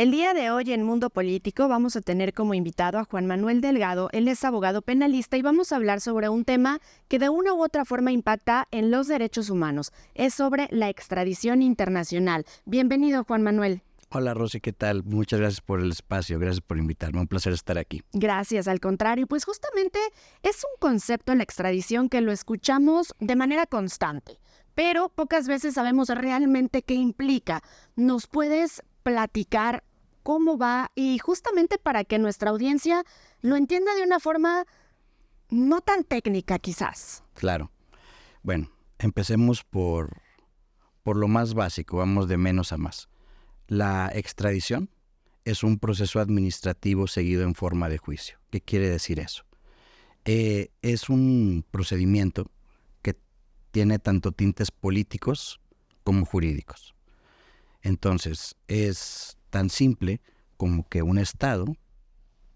El día de hoy en Mundo Político vamos a tener como invitado a Juan Manuel Delgado. Él es abogado penalista y vamos a hablar sobre un tema que de una u otra forma impacta en los derechos humanos. Es sobre la extradición internacional. Bienvenido, Juan Manuel. Hola Rosy, ¿qué tal? Muchas gracias por el espacio, gracias por invitarme, un placer estar aquí. Gracias, al contrario, pues justamente es un concepto, la extradición, que lo escuchamos de manera constante, pero pocas veces sabemos realmente qué implica. ¿Nos puedes platicar cómo va? Y justamente para que nuestra audiencia lo entienda de una forma no tan técnica quizás. Claro. Bueno, empecemos por lo más básico, vamos de menos a más. La extradición es un proceso administrativo seguido en forma de juicio. ¿Qué quiere decir eso? Es un procedimiento que tiene tanto tintes políticos como jurídicos. Entonces, es tan simple como que un Estado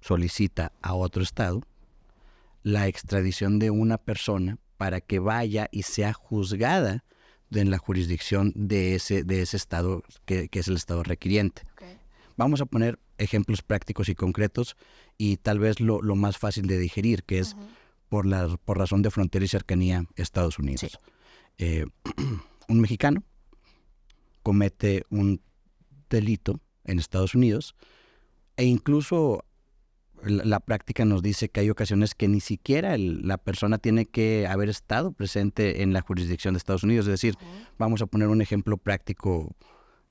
solicita a otro Estado la extradición de una persona para que vaya y sea juzgada en la jurisdicción de ese Estado que es el Estado requiriente. Okay. Vamos a poner ejemplos prácticos y concretos y tal vez lo más fácil de digerir, que es por razón de frontera y cercanía Estados Unidos. Sí. Un mexicano comete un delito en Estados Unidos e incluso la práctica nos dice que hay ocasiones que ni siquiera la persona tiene que haber estado presente en la jurisdicción de Estados Unidos. Es decir, vamos a poner un ejemplo práctico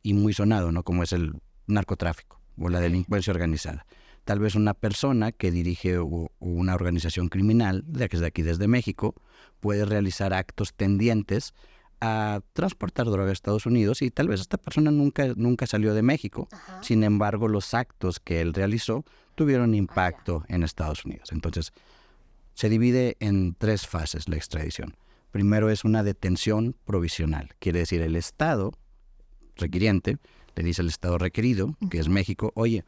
y muy sonado, ¿no? Como es el narcotráfico o la delincuencia organizada. Tal vez una persona que dirige una organización criminal, que es de aquí desde México, puede realizar actos tendientes a transportar droga a Estados Unidos y tal vez esta persona nunca salió de México. Ajá. Sin embargo, los actos que él realizó tuvieron impacto en Estados Unidos. Entonces, se divide en 3 fases la extradición. Primero es una detención provisional. Quiere decir, el Estado requiriente le dice al Estado requerido, que es México, oye,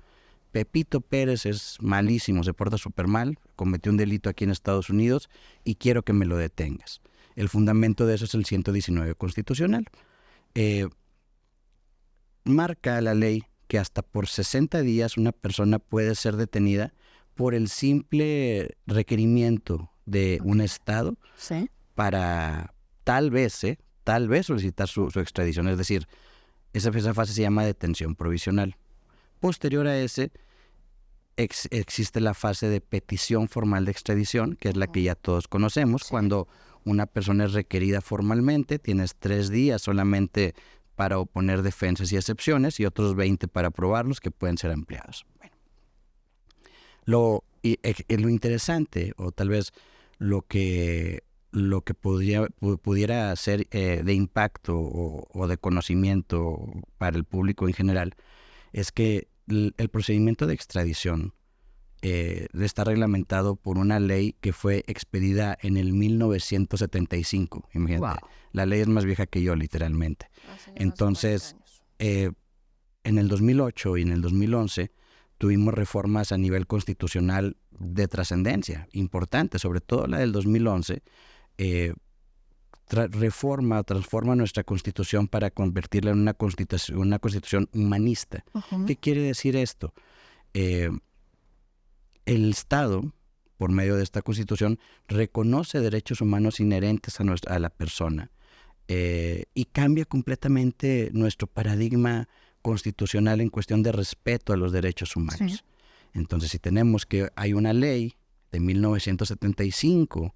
Pepito Pérez es malísimo, se porta súper mal, cometió un delito aquí en Estados Unidos y quiero que me lo detengas. El fundamento de eso es el 119 constitucional. Marca la ley que hasta por 60 días una persona puede ser detenida por el simple requerimiento de un Estado. ¿Sí? Para tal vez solicitar su extradición. Es decir, esa fase se llama detención provisional. Posterior a ese, existe la fase de petición formal de extradición, que es la que ya todos conocemos. Sí. Cuando una persona es requerida formalmente, tienes 3 días solamente para oponer defensas y excepciones y otros 20 para probarlos, que pueden ser ampliados. Bueno, lo interesante, o tal vez lo que pudiera ser de impacto o de conocimiento para el público en general, es que el procedimiento de extradición está reglamentado por una ley que fue expedida en el 1975. Imagínate, wow. La ley es más vieja que yo, literalmente. Entonces, en el 2008 y en el 2011 tuvimos reformas a nivel constitucional de trascendencia, importantes, sobre todo la del 2011, transforma nuestra Constitución para convertirla en una constitución humanista. Uh-huh. ¿Qué quiere decir esto? El Estado, por medio de esta Constitución, reconoce derechos humanos inherentes a la persona y cambia completamente nuestro paradigma constitucional en cuestión de respeto a los derechos humanos. Sí. Entonces, si tenemos que hay una ley de 1975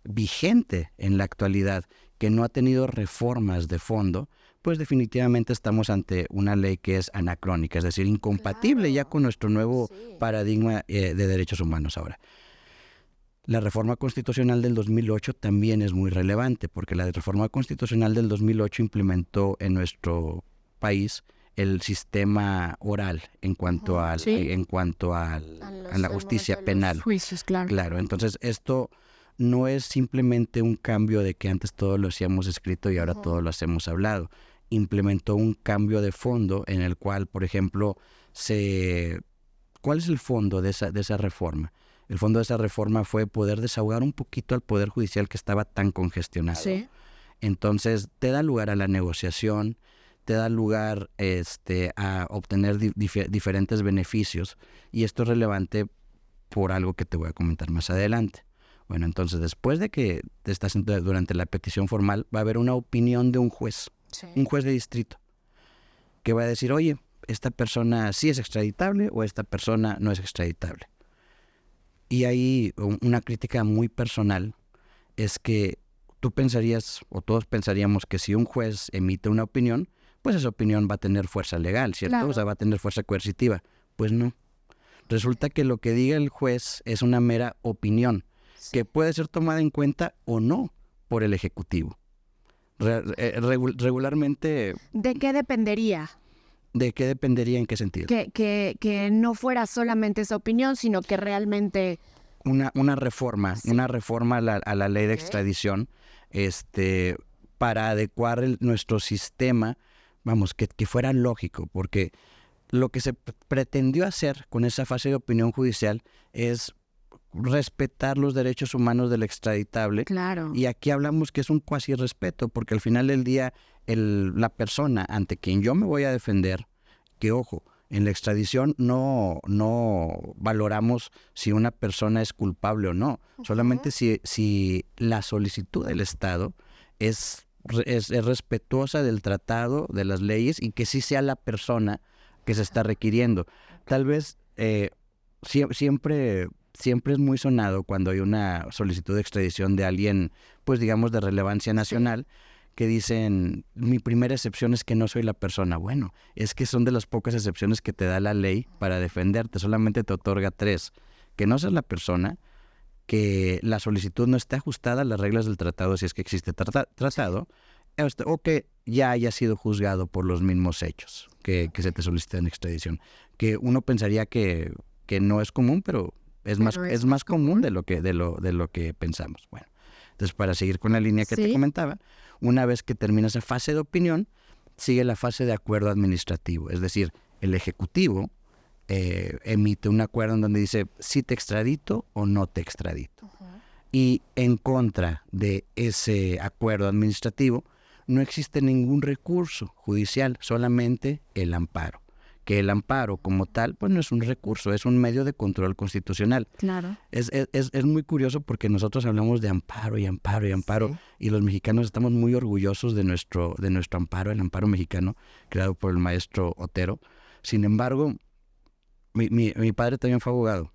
vigente en la actualidad que no ha tenido reformas de fondo, pues definitivamente estamos ante una ley que es anacrónica, es decir, incompatible. Claro. Ya con nuestro nuevo paradigma de derechos humanos ahora. La reforma constitucional del 2008 también es muy relevante, porque la reforma constitucional del 2008 implementó en nuestro país el sistema oral en cuanto a la justicia penal. Juicios, claro. Claro, entonces esto no es simplemente un cambio de que antes todo lo hacíamos escrito y ahora todo lo hacemos hablado. Implementó un cambio de fondo en el cual, por ejemplo, ¿cuál es el fondo de esa reforma? El fondo de esa reforma fue poder desahogar un poquito al Poder Judicial que estaba tan congestionado. Sí. Entonces, te da lugar a la negociación, te da lugar a obtener diferentes beneficios, y esto es relevante por algo que te voy a comentar más adelante. Bueno, entonces después de que te estás durante la petición formal, va a haber una opinión de un juez, un juez de distrito, que va a decir, oye, esta persona sí es extraditable o esta persona no es extraditable. Y ahí una crítica muy personal es que tú pensarías, o todos pensaríamos, que si un juez emite una opinión, pues esa opinión va a tener fuerza legal, ¿cierto? Claro. O sea, va a tener fuerza coercitiva. Pues no. Resulta que lo que diga el juez es una mera opinión, que puede ser tomada en cuenta o no por el Ejecutivo. Regularmente... ¿De qué dependería? ¿De qué dependería? ¿En qué sentido? Que no fuera solamente esa opinión, sino que realmente... Una reforma a la ley de extradición, para adecuar nuestro sistema, vamos, que fuera lógico, porque lo que se pretendió hacer con esa fase de opinión judicial es respetar los derechos humanos del extraditable. Claro. Y aquí hablamos que es un cuasi respeto, porque al final del día la persona ante quien yo me voy a defender, que ojo, en la extradición no valoramos si una persona es culpable o no, solamente si la solicitud del Estado es respetuosa del tratado, de las leyes, y que sí sea la persona que se está requiriendo. Tal vez siempre es muy sonado cuando hay una solicitud de extradición de alguien, pues digamos, de relevancia nacional, que dicen, mi primera excepción es que no soy la persona. Bueno, es que son de las pocas excepciones que te da la ley para defenderte. Solamente te otorga 3. Que no seas la persona, que la solicitud no esté ajustada a las reglas del tratado, si es que existe tratado, o que ya haya sido juzgado por los mismos hechos que se te solicitan en extradición. Que uno pensaría que no es común, pero es más común de lo que pensamos. Bueno, entonces, para seguir con la línea que te comentaba, una vez que termina esa fase de opinión, sigue la fase de acuerdo administrativo. Es decir, el Ejecutivo emite un acuerdo en donde dice si te extradito o no te extradito. Y en contra de ese acuerdo administrativo no existe ningún recurso judicial, solamente el amparo. Que el amparo como tal, pues no es un recurso, es un medio de control constitucional. Claro. Es muy curioso porque nosotros hablamos de amparo y amparo y amparo, y los mexicanos estamos muy orgullosos de nuestro amparo, el amparo mexicano, creado por el maestro Otero. Sin embargo, mi padre también fue abogado.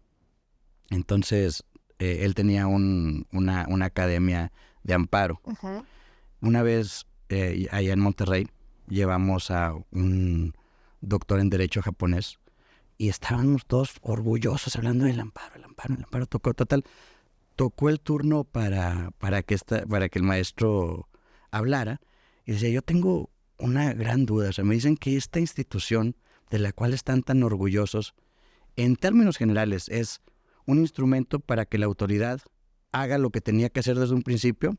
Entonces, él tenía una academia de amparo. Una vez, allá en Monterrey, llevamos a un doctor en Derecho japonés, y estábamos todos orgullosos hablando del amparo, el amparo. Tocó el turno para que el maestro hablara, y decía, yo tengo una gran duda. O sea, me dicen que esta institución de la cual están tan orgullosos, en términos generales, es un instrumento para que la autoridad haga lo que tenía que hacer desde un principio.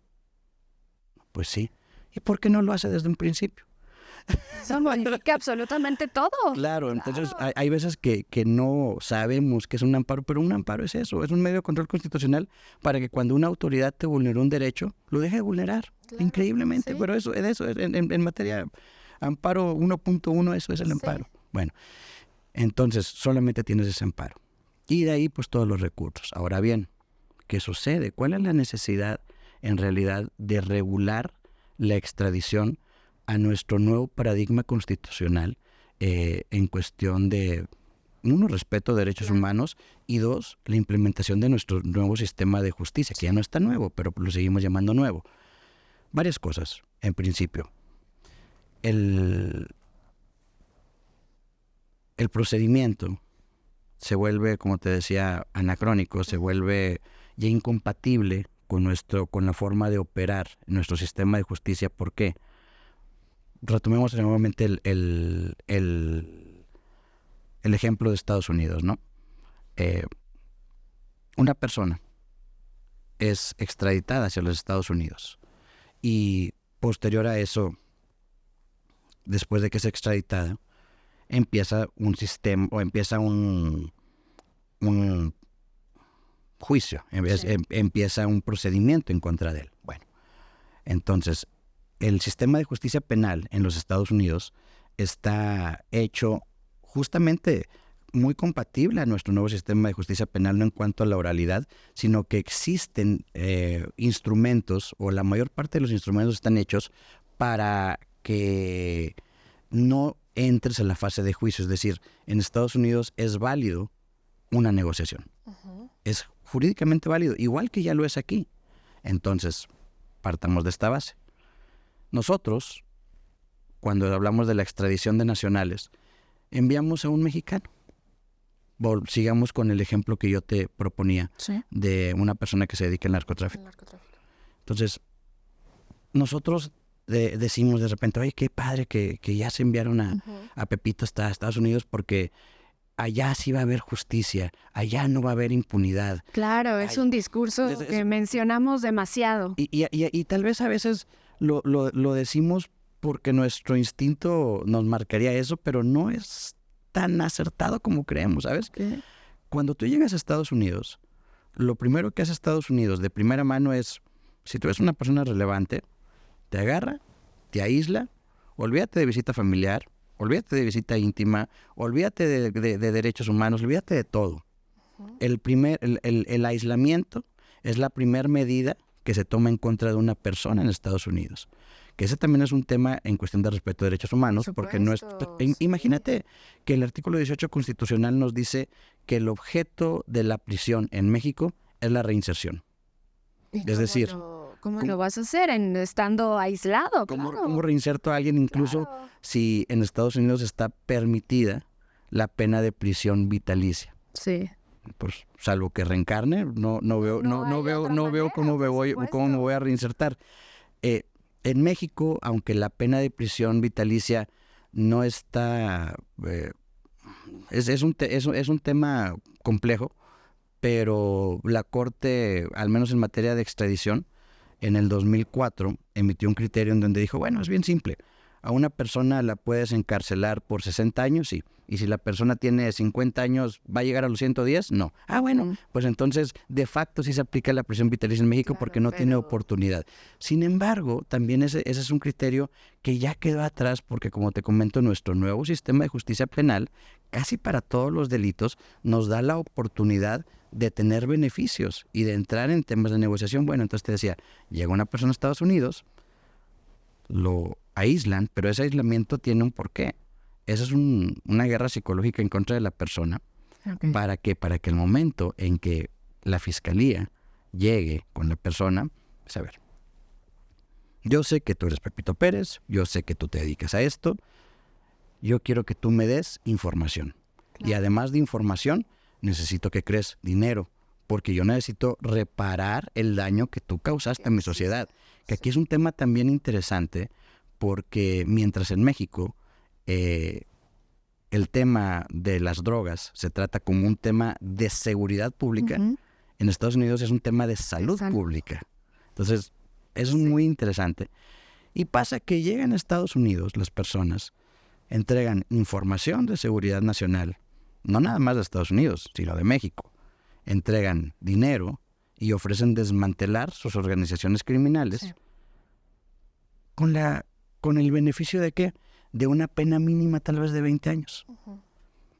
Pues sí. ¿Y por qué no lo hace desde un principio? Eso modifica absolutamente todo. Claro, entonces hay veces que no sabemos qué es un amparo, pero un amparo es eso, es un medio de control constitucional para que cuando una autoridad te vulneró un derecho, lo deje de vulnerar, increíblemente. Pero eso en materia amparo 1.1, eso es el amparo. Bueno, entonces solamente tienes ese amparo. Y de ahí pues todos los recursos. Ahora bien, ¿qué sucede? ¿Cuál es la necesidad en realidad de regular la extradición a nuestro nuevo paradigma constitucional en cuestión de, 1, respeto de derechos humanos, y 2, la implementación de nuestro nuevo sistema de justicia, que ya no está nuevo, pero lo seguimos llamando nuevo? Varias cosas, en principio. El procedimiento se vuelve, como te decía, anacrónico, se vuelve ya incompatible con la forma de operar nuestro sistema de justicia. ¿Por qué? Retomemos nuevamente el ejemplo de Estados Unidos, ¿no? Una persona es extraditada hacia los Estados Unidos y posterior a eso, después de que es extraditada, empieza un sistema o empieza un juicio, empieza un procedimiento en contra de él. Bueno, entonces el sistema de justicia penal en los Estados Unidos está hecho justamente muy compatible a nuestro nuevo sistema de justicia penal, no en cuanto a la oralidad, sino que existen instrumentos, o la mayor parte de los instrumentos están hechos para que no entres en la fase de juicio. Es decir, en Estados Unidos es válido una negociación. Uh-huh. Es jurídicamente válido, igual que ya lo es aquí. Entonces, partamos de esta base. Nosotros, cuando hablamos de la extradición de nacionales, enviamos a un mexicano. Sigamos con el ejemplo que yo te proponía, ¿sí?, de una persona que se dedica al narcotráfico. Entonces, nosotros decimos de repente, oye, qué padre que ya se enviaron a Pepito hasta Estados Unidos, porque allá sí va a haber justicia, allá no va a haber impunidad. Claro, es un discurso que mencionamos demasiado. Y tal vez a veces lo decimos porque nuestro instinto nos marcaría eso, pero no es tan acertado como creemos, ¿sabes? ¿Qué? Cuando tú llegas a Estados Unidos, lo primero que hace Estados Unidos de primera mano es, si tú eres una persona relevante, te agarra, te aísla, olvídate de visita familiar, olvídate de visita íntima, olvídate de derechos humanos, olvídate de todo. Uh-huh. El aislamiento es la primera medida que se toma en contra de una persona en Estados Unidos. Que ese también es un tema en cuestión de respeto a derechos humanos, porque no es... Imagínate que el artículo 18 constitucional nos dice que el objeto de la prisión en México es la reinserción. Es decir... ¿Cómo lo vas a hacer estando aislado? ¿Cómo reinserto a alguien incluso si en Estados Unidos está permitida la pena de prisión vitalicia? Sí. Pues salvo que reencarne, no veo cómo me voy a reinsertar. En México, aunque la pena de prisión vitalicia no está... es un tema complejo, pero la Corte, al menos en materia de extradición, en el 2004 emitió un criterio en donde dijo, bueno, es bien simple. A una persona la puedes encarcelar por 60 años, sí. Y si la persona tiene 50 años, ¿va a llegar a los 110? No. Ah, bueno, pues entonces de facto sí se aplica la prisión vitalicia en México, porque no tiene oportunidad. Sin embargo, también ese es un criterio que ya quedó atrás, porque como te comento, nuestro nuevo sistema de justicia penal, casi para todos los delitos, nos da la oportunidad de tener beneficios y de entrar en temas de negociación. Bueno, entonces te decía, llega una persona a Estados Unidos, lo aíslan, pero ese aislamiento tiene un porqué. Esa es una guerra psicológica en contra de la persona. Okay. ¿Para qué? Para que el momento en que la fiscalía llegue con la persona, pues a ver, yo sé que tú eres Pepito Pérez, yo sé que tú te dedicas a esto, yo quiero que tú me des información. Claro. Y además de información, necesito que crees dinero, porque yo necesito reparar el daño que tú causaste a mi sociedad. Que aquí es un tema también interesante, porque mientras en México el tema de las drogas se trata como un tema de seguridad pública, uh-huh, en Estados Unidos es un tema de salud pública. Entonces, eso es muy interesante. Y pasa que llegan a Estados Unidos las personas, entregan información de seguridad nacional, no nada más de Estados Unidos, sino de México. Entregan dinero y ofrecen desmantelar sus organizaciones criminales, sí, con el beneficio de ¿qué? De una pena mínima tal vez de 20 años. Uh-huh.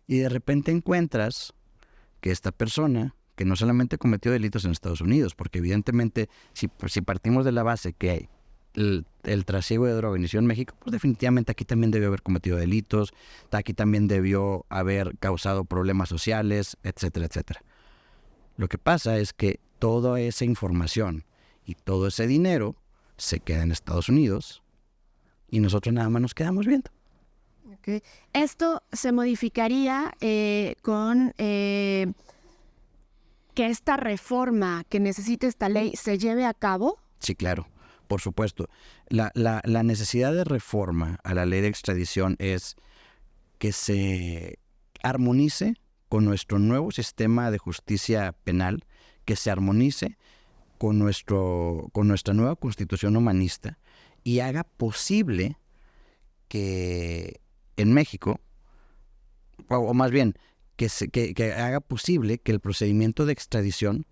Y de repente encuentras que esta persona, que no solamente cometió delitos en Estados Unidos, porque evidentemente si partimos de la base que el trasiego de droga inició en México, pues definitivamente aquí también debió haber cometido delitos, aquí también debió haber causado problemas sociales, etcétera, etcétera. Lo que pasa es que toda esa información y todo ese dinero se queda en Estados Unidos y nosotros nada más nos quedamos viendo. Okay. Esto se modificaría con que esta reforma que necesita esta ley se lleve a cabo. Sí, claro, por supuesto. La necesidad de reforma a la ley de extradición es que se armonice con nuestro nuevo sistema de justicia penal, que se armonice con nuestra nueva constitución humanista y haga posible que en México, o más bien, que haga posible que el procedimiento de extradición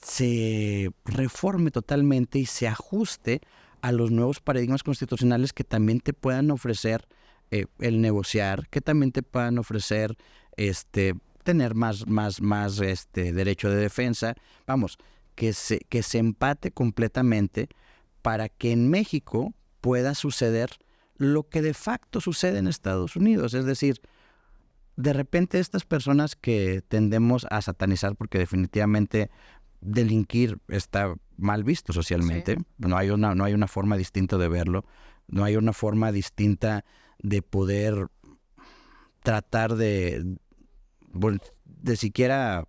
se reforme totalmente y se ajuste a los nuevos paradigmas constitucionales que también te puedan ofrecer el negociar, que también te puedan ofrecer tener más derecho de defensa. Vamos, que se empate completamente para que en México pueda suceder lo que de facto sucede en Estados Unidos. Es decir, de repente estas personas que tendemos a satanizar, porque definitivamente delinquir está mal visto socialmente, sí. No hay una forma distinta de verlo, no hay una forma distinta de poder tratar de siquiera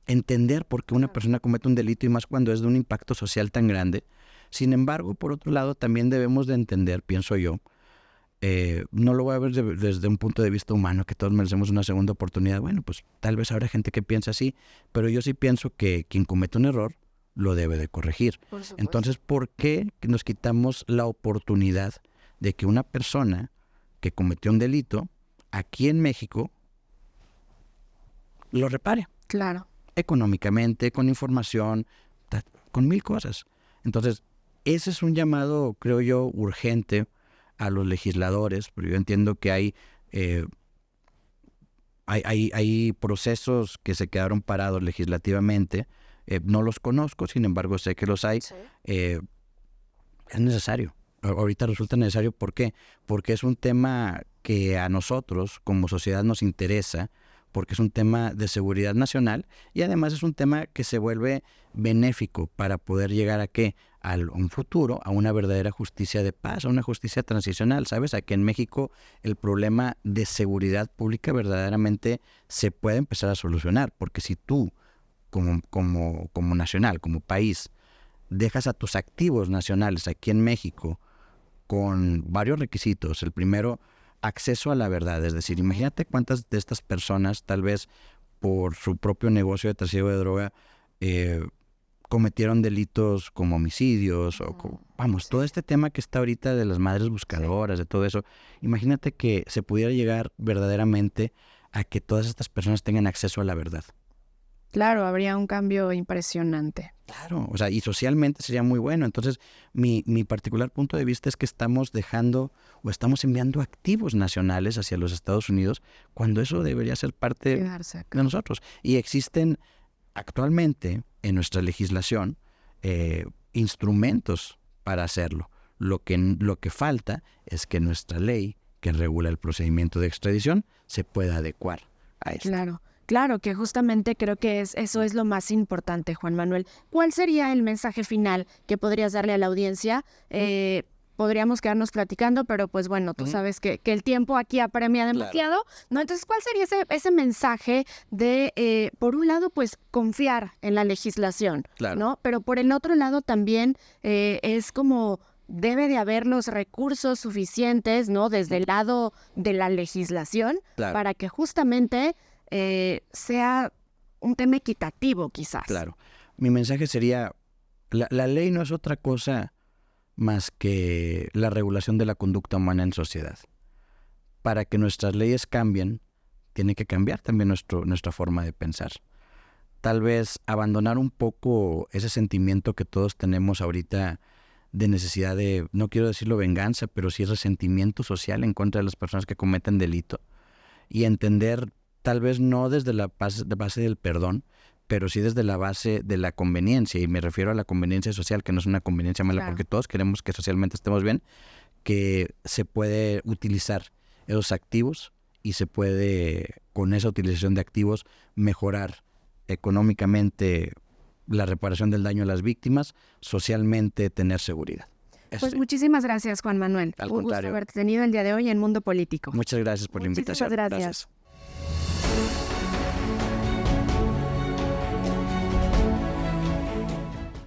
entender por qué una persona comete un delito, y más cuando es de un impacto social tan grande. Sin embargo, por otro lado, también debemos de entender, pienso yo, no lo voy a ver desde un punto de vista humano, que todos merecemos una segunda oportunidad. Bueno, pues tal vez habrá gente que piensa así, pero yo sí pienso que quien comete un error lo debe de corregir. Entonces, ¿por qué nos quitamos la oportunidad de que una persona que cometió un delito aquí en México lo repare? Claro. Económicamente, con información, con mil cosas. Entonces, ese es un llamado, creo yo, urgente a los legisladores, porque yo entiendo que hay procesos que se quedaron parados legislativamente. No los conozco, sin embargo sé que los hay. Sí. Es necesario. Ahorita resulta necesario. ¿Por qué? Porque es un tema que a nosotros como sociedad nos interesa, porque es un tema de seguridad nacional y además es un tema que se vuelve benéfico para poder llegar a ¿qué? A un futuro, a una verdadera justicia de paz, a una justicia transicional. ¿Sabes? Aquí en México el problema de seguridad pública verdaderamente se puede empezar a solucionar, porque si tú como nacional, como país, dejas a tus activos nacionales aquí en México con varios requisitos. El primero, acceso a la verdad. Es decir, imagínate cuántas de estas personas, tal vez por su propio negocio de trasiego de droga, cometieron delitos como homicidios todo este tema que está ahorita de las madres buscadoras, de todo eso. Imagínate que se pudiera llegar verdaderamente a que todas estas personas tengan acceso a la verdad. Claro, habría un cambio impresionante. Claro, o sea, y socialmente sería muy bueno. Entonces, mi particular punto de vista es que estamos dejando o estamos enviando activos nacionales hacia los Estados Unidos cuando eso debería ser parte de nosotros. Y existen actualmente en nuestra legislación instrumentos para hacerlo. Lo que falta es que nuestra ley que regula el procedimiento de extradición se pueda adecuar a esto. Claro, que justamente creo que eso es lo más importante, Juan Manuel. ¿Cuál sería el mensaje final que podrías darle a la audiencia? Podríamos quedarnos platicando, pero pues bueno, tú sabes que el tiempo aquí apremia demasiado, ¿no? Entonces, ¿cuál sería ese mensaje de, por un lado, pues confiar en la legislación, ¿no? Pero por el otro lado también es como debe de haber los recursos suficientes, ¿no? Desde el lado de la legislación para que justamente sea un tema equitativo, quizás. Claro. Mi mensaje sería, la ley no es otra cosa más que la regulación de la conducta humana en sociedad. Para que nuestras leyes cambien, tiene que cambiar también nuestra forma de pensar. Tal vez abandonar un poco ese sentimiento que todos tenemos ahorita de necesidad de, no quiero decirlo venganza, pero sí resentimiento social en contra de las personas que cometen delito, y entender, tal vez no desde la base del perdón, pero sí desde la base de la conveniencia, y me refiero a la conveniencia social, que no es una conveniencia mala, porque todos queremos que socialmente estemos bien, que se puede utilizar esos activos y se puede, con esa utilización de activos, mejorar económicamente la reparación del daño a las víctimas, socialmente tener seguridad. Pues muchísimas gracias, Juan Manuel. Al Un contrario. gusto haberte tenido el día de hoy en Mundo Político. Muchas gracias por la invitación. Muchas gracias.